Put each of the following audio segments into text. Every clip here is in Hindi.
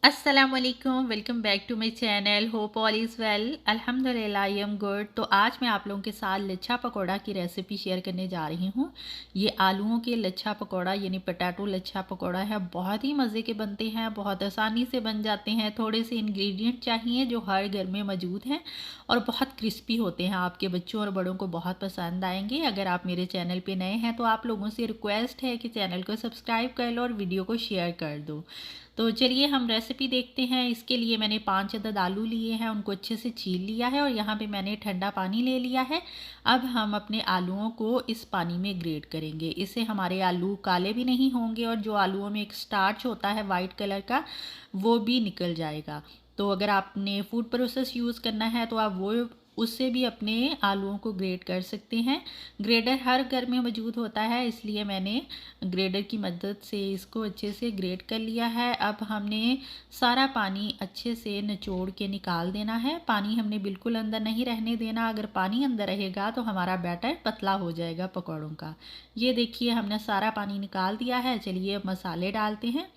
अस्सलामुअलैकुम, welcome back to my channel. Hope all is well. अल्हम्दुलिल्लाह आई एम गुड। तो आज मैं आप लोगों के साथ लच्छा पकौड़ा की रेसिपी शेयर करने जा रही हूँ। ये आलूओं के लच्छा पकौड़ा यानी पोटैटो लच्छा पकौड़ा है। बहुत ही मज़े के बनते हैं, बहुत आसानी से बन जाते हैं। थोड़े से इंग्रेडिएंट चाहिए जो हर घर में मौजूद हैं और बहुत क्रिस्पी होते हैं। आपके बच्चों और बड़ों को बहुत पसंद आएंगे। अगर आप मेरे चैनल पर नए हैं तो आप लोगों से रिक्वेस्ट है कि चैनल को सब्सक्राइब कर लो और वीडियो को शेयर कर दो। तो चलिए हम रेसिपी देखते हैं। इसके लिए मैंने 5 अदद आलू लिए हैं, उनको अच्छे से छील लिया है और यहाँ पे मैंने ठंडा पानी ले लिया है। अब हम अपने आलूओं को इस पानी में ग्रेट करेंगे। इससे हमारे आलू काले भी नहीं होंगे और जो आलूओं में एक स्टार्च होता है वाइट कलर का वो भी निकल जाएगा। तो अगर आपने फूड प्रोसेस यूज़ करना है तो आप वो उससे भी अपने आलूओं को ग्रेट कर सकते हैं। ग्रेडर हर घर में मौजूद होता है, इसलिए मैंने ग्रेडर की मदद से इसको अच्छे से ग्रेट कर लिया है। अब हमने सारा पानी अच्छे से निचोड़ के निकाल देना है। पानी हमने बिल्कुल अंदर नहीं रहने देना। अगर पानी अंदर रहेगा तो हमारा बैटर पतला हो जाएगा पकौड़ों का। ये देखिए हमने सारा पानी निकाल दिया है। चलिए अब मसाले डालते हैं।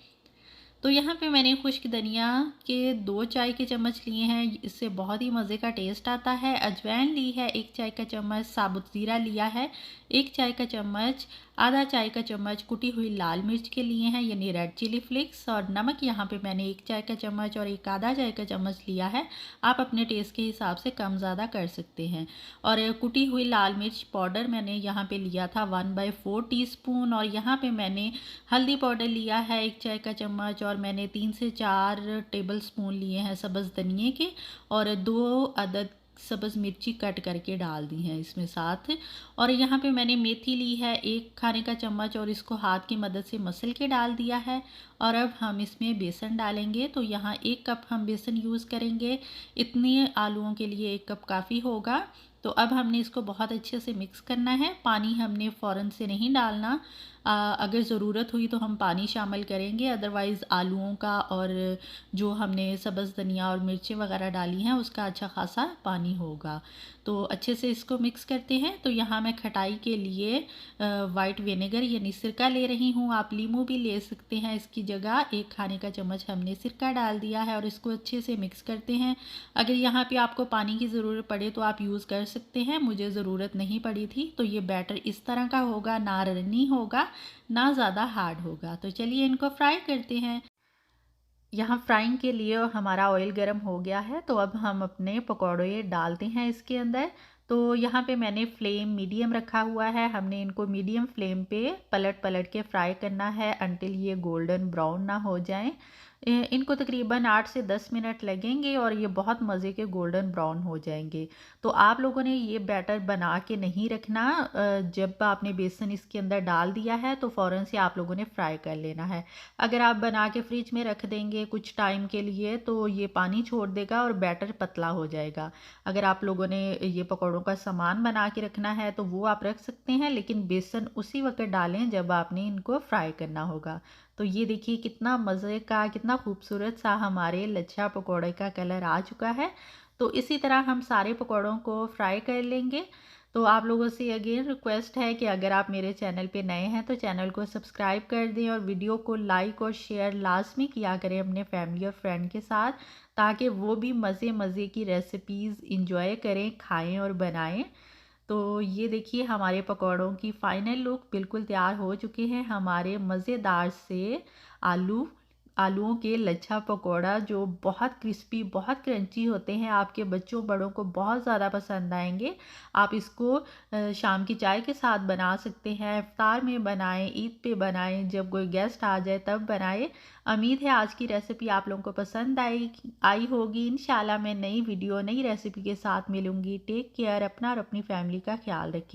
तो यहाँ पे मैंने खुश्क धनिया के 2 चाय के चम्मच लिए हैं। इससे बहुत ही मज़े का टेस्ट आता है। अजवाइन ली है 1 चाय का चम्मच। साबुत ज़ीरा लिया है 1 चाय का चम्मच। आधा चाय का चम्मच कुटी हुई लाल मिर्च के लिए हैं यानी रेड चिली फ्लेक्स। और नमक यहाँ पे मैंने 1 चाय का चम्मच और एक आधा चाय का चम्मच लिया है। आप अपने टेस्ट के हिसाब से कम ज़्यादा कर सकते हैं। और कुटी हुई लाल मिर्च पाउडर मैंने यहाँ पे लिया था 1/4 टीस्पून। और यहाँ पे मैंने हल्दी पाउडर लिया है 1 चाय का चम्मच। और मैंने 3 से 4 टेबल स्पून लिए हैं सब्ज़ धनिए के। और 2 अदद सब्ज़ मिर्ची कट करके डाल दी हैं इसमें साथ। और यहाँ पे मैंने मेथी ली है 1 खाने का चम्मच और इसको हाथ की मदद से मसल के डाल दिया है। और अब हम इसमें बेसन डालेंगे। तो यहाँ 1 कप हम बेसन यूज़ करेंगे। इतने आलूओं के लिए 1 कप काफ़ी होगा। तो अब हमने इसको बहुत अच्छे से मिक्स करना है। पानी हमने फ़ौरन से नहीं डालना। अगर ज़रूरत हुई तो हम पानी शामिल करेंगे, अदरवाइज़ आलूओं का और जो हमने सब्ज़ धनिया और मिर्चें वगैरह डाली हैं उसका अच्छा खासा पानी होगा। तो अच्छे से इसको मिक्स करते हैं। तो यहाँ मैं खटाई के लिए वाइट विनेगर यानी सिरका ले रही हूँ। आप लीमू भी ले सकते हैं इसकी जगह। 1 खाने का चम्मच हमने सिरका डाल दिया है और इसको अच्छे से मिक्स करते हैं। अगर यहाँ पे आपको पानी की ज़रूरत पड़े तो आप यूज़ कर सकते हैं। मुझे ज़रूरत नहीं पड़ी थी। तो ये बैटर इस तरह का होगा, ना रनी होगा ना ज़्यादा हार्ड होगा। तो चलिए इनको फ्राई करते हैं। यहाँ फ्राइंग के लिए हमारा ऑयल गर्म हो गया है। तो अब हम अपने पकौड़े डालते हैं इसके अंदर। तो यहाँ पे मैंने फ्लेम मीडियम रखा हुआ है। हमने इनको मीडियम फ्लेम पे पलट पलट के फ्राई करना है अनटिल ये गोल्डन ब्राउन ना हो जाएं। इनको तकरीबन 8 से 10 मिनट लगेंगे और ये बहुत मज़े के गोल्डन ब्राउन हो जाएंगे। तो आप लोगों ने ये बैटर बना के नहीं रखना। जब आपने बेसन इसके अंदर डाल दिया है तो फ़ौरन से आप लोगों ने फ्राई कर लेना है। अगर आप बना के फ्रिज में रख देंगे कुछ टाइम के लिए तो ये पानी छोड़ देगा और बैटर पतला हो जाएगा। अगर आप लोगों ने ये पकौड़ों का सामान बना के रखना है तो वो आप रख सकते हैं, लेकिन बेसन उसी वक्त डालें जब आपने इनको फ्राई करना होगा। तो ये देखिए कितना मज़े का, कितना खूबसूरत सा हमारे लच्छा पकौड़े का कलर आ चुका है। तो इसी तरह हम सारे पकौड़ों को फ्राई कर लेंगे। तो आप लोगों से अगेन रिक्वेस्ट है कि अगर आप मेरे चैनल पे नए हैं तो चैनल को सब्सक्राइब कर दें और वीडियो को लाइक और शेयर लाजमी किया करें अपने फैमिली और फ्रेंड के साथ, ताकि वो भी मज़े मज़े की रेसिपीज़ इंजॉय करें, खाएं और बनाएं। तो ये देखिए हमारे पकौड़ों की फ़ाइनल लुक बिल्कुल तैयार हो चुके हैं। हमारे मज़ेदार से आलूओं के लच्छा पकौड़ा जो बहुत क्रिस्पी, बहुत क्रंची होते हैं, आपके बच्चों बड़ों को बहुत ज़्यादा पसंद आएंगे। आप इसको शाम की चाय के साथ बना सकते हैं, इफ्तार में बनाएं, ईद पे बनाएं, जब कोई गेस्ट आ जाए तब बनाएं। उम्मीद है आज की रेसिपी आप लोगों को पसंद आई होगी। इंशाल्लाह मैं नई वीडियो नई रेसिपी के साथ मिलूँगी। टेक केयर, अपना और अपनी फैमिली का ख्याल रखें।